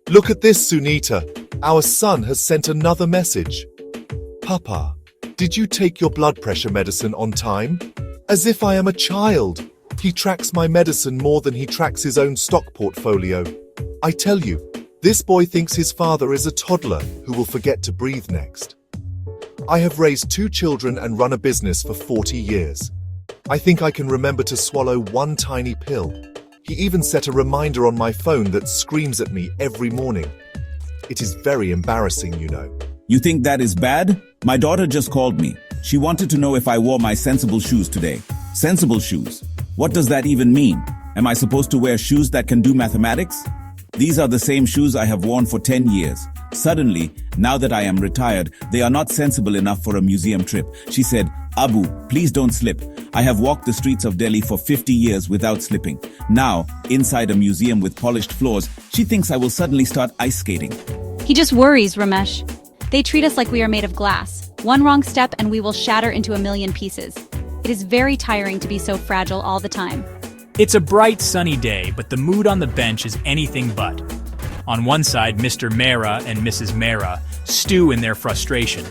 Look at this, Sunita. Our son has sent another message. Papa, did you take your blood pressure medicine on time? As if I am a child. He tracks my medicine more than he tracks his own stock portfolio. I tell you, this boy thinks his father is a toddler who will forget to breathe next. I have raised 2 children and run a business for 40 years. I think I can remember to swallow one tiny pill. He even set a reminder on my phone that screams at me every morning. It is very embarrassing, you know. You think that is bad? My daughter just called me. She wanted to know if I wore my sensible shoes today. Sensible shoes? What does that even mean? Am I supposed to wear shoes that can do mathematics? These are the same shoes I have worn for 10 years. Suddenly, now that I am retired, they are not sensible enough for a museum trip. She said, Abu, please don't slip. I have walked the streets of Delhi for 50 years without slipping. Now, inside a museum with polished floors, she thinks I will suddenly start ice skating. He just worries, Ramesh. They treat us like we are made of glass. One wrong step and we will shatter into a million pieces. It is very tiring to be so fragile all the time. It's a bright, sunny day, but the mood on the bench is anything but. On one side, Mr. Mehra and Mrs. Mehra stew in their frustration,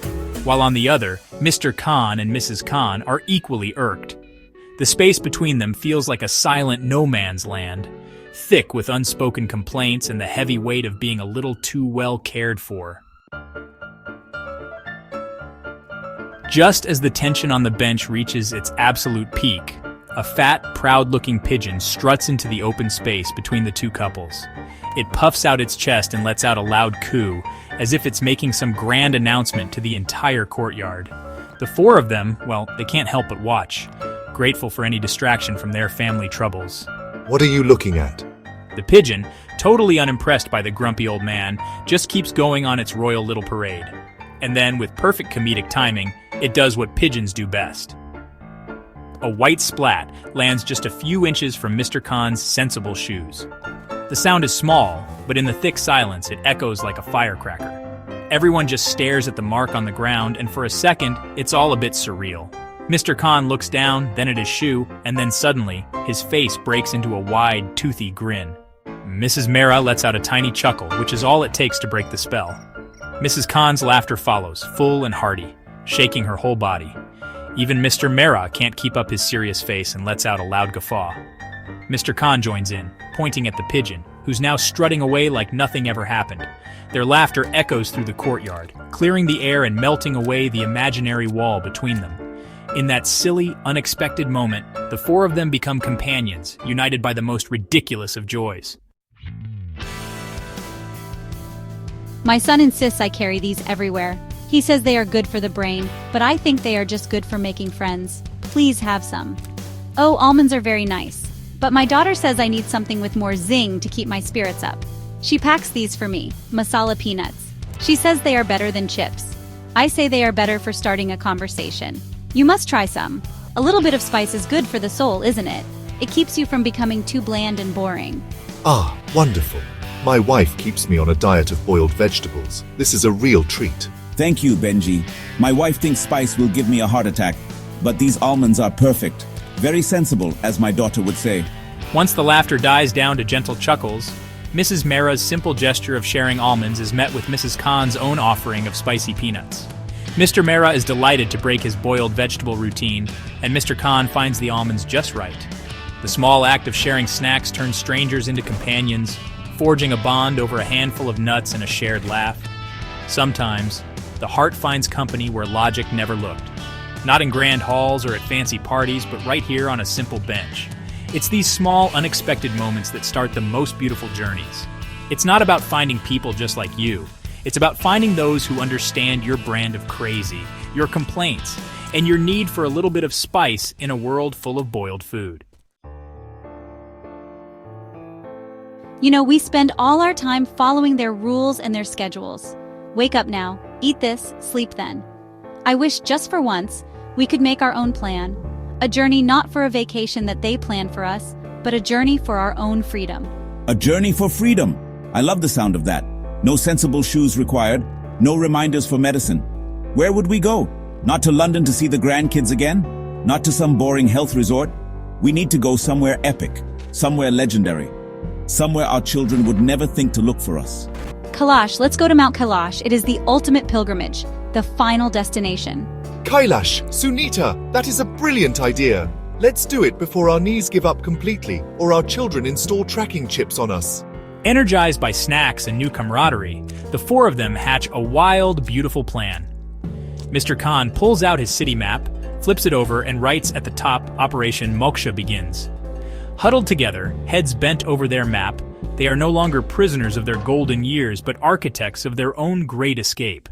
while on the other, Mr. Khan and Mrs. Khan are equally irked. The space between them feels like a silent no man's land, thick with unspoken complaints and the heavy weight of being a little too well cared for. Just as the tension on the bench reaches its absolute peak, a fat, proud-looking pigeon struts into the open space between the two couples. It puffs out its chest and lets out a loud coo, as if it's making some grand announcement to the entire courtyard. The 4 of them, well, they can't help but watch, grateful for any distraction from their family troubles. What are you looking at? The pigeon, totally unimpressed by the grumpy old man, just keeps going on its royal little parade. And then, with perfect comedic timing, it does what pigeons do best. A white splat lands just a few inches from Mr. Khan's sensible shoes. The sound is small, but in the thick silence it echoes like a firecracker. Everyone just stares at the mark on the ground, and for a second, it's all a bit surreal. Mr. Khan looks down, then at his shoe, and then suddenly, his face breaks into a wide, toothy grin. Mrs. Mehra lets out a tiny chuckle, which is all it takes to break the spell. Mrs. Khan's laughter follows, full and hearty, shaking her whole body. Even Mr. Mehra can't keep up his serious face and lets out a loud guffaw. Mr. Khan joins in, pointing at the pigeon, who's now strutting away like nothing ever happened. Their laughter echoes through the courtyard, clearing the air and melting away the imaginary wall between them. In that silly, unexpected moment, the 4 of them become companions, united by the most ridiculous of joys. My son insists I carry these everywhere. He says they are good for the brain, but I think they are just good for making friends. Please have some. Oh, almonds are very nice. But my daughter says I need something with more zing to keep my spirits up. She packs these for me, masala peanuts. She says they are better than chips. I say they are better for starting a conversation. You must try some. A little bit of spice is good for the soul, isn't it? It keeps you from becoming too bland and boring. Ah, wonderful. My wife keeps me on a diet of boiled vegetables. This is a real treat. Thank you, Benji. My wife thinks spice will give me a heart attack, but these almonds are perfect. Very sensible, as my daughter would say. Once the laughter dies down to gentle chuckles, Mrs. Mehra's simple gesture of sharing almonds is met with Mrs. Khan's own offering of spicy peanuts. Mr. Mehra is delighted to break his boiled vegetable routine, and Mr. Khan finds the almonds just right. The small act of sharing snacks turns strangers into companions, forging a bond over a handful of nuts and a shared laugh. Sometimes, the heart finds company where logic never looked. Not in grand halls or at fancy parties, but right here on a simple bench. It's these small, unexpected moments that start the most beautiful journeys. It's not about finding people just like you. It's about finding those who understand your brand of crazy, your complaints, and your need for a little bit of spice in a world full of boiled food. You know, we spend all our time following their rules and their schedules. Wake up now, eat this, sleep then. I wish just for once, we could make our own plan. A journey not for a vacation that they plan for us, but a journey for our own freedom. A journey for freedom. I love the sound of that. No sensible shoes required. No reminders for medicine. Where would we go? Not to London to see the grandkids again? Not to some boring health resort? We need to go somewhere epic, somewhere legendary. somewhere our children would never think to look for us. Kailash, let's go to Mount Kailash. It is the ultimate pilgrimage, the final destination. Kailash, Sunita, that is a brilliant idea. Let's do it before our knees give up completely or our children install tracking chips on us. Energized by snacks and new camaraderie, the four of them hatch a wild, beautiful plan. Mr. Khan pulls out his city map, flips it over, and writes at the top, Operation Moksha begins. Huddled together, heads bent over their map, they are no longer prisoners of their golden years, but architects of their own great escape.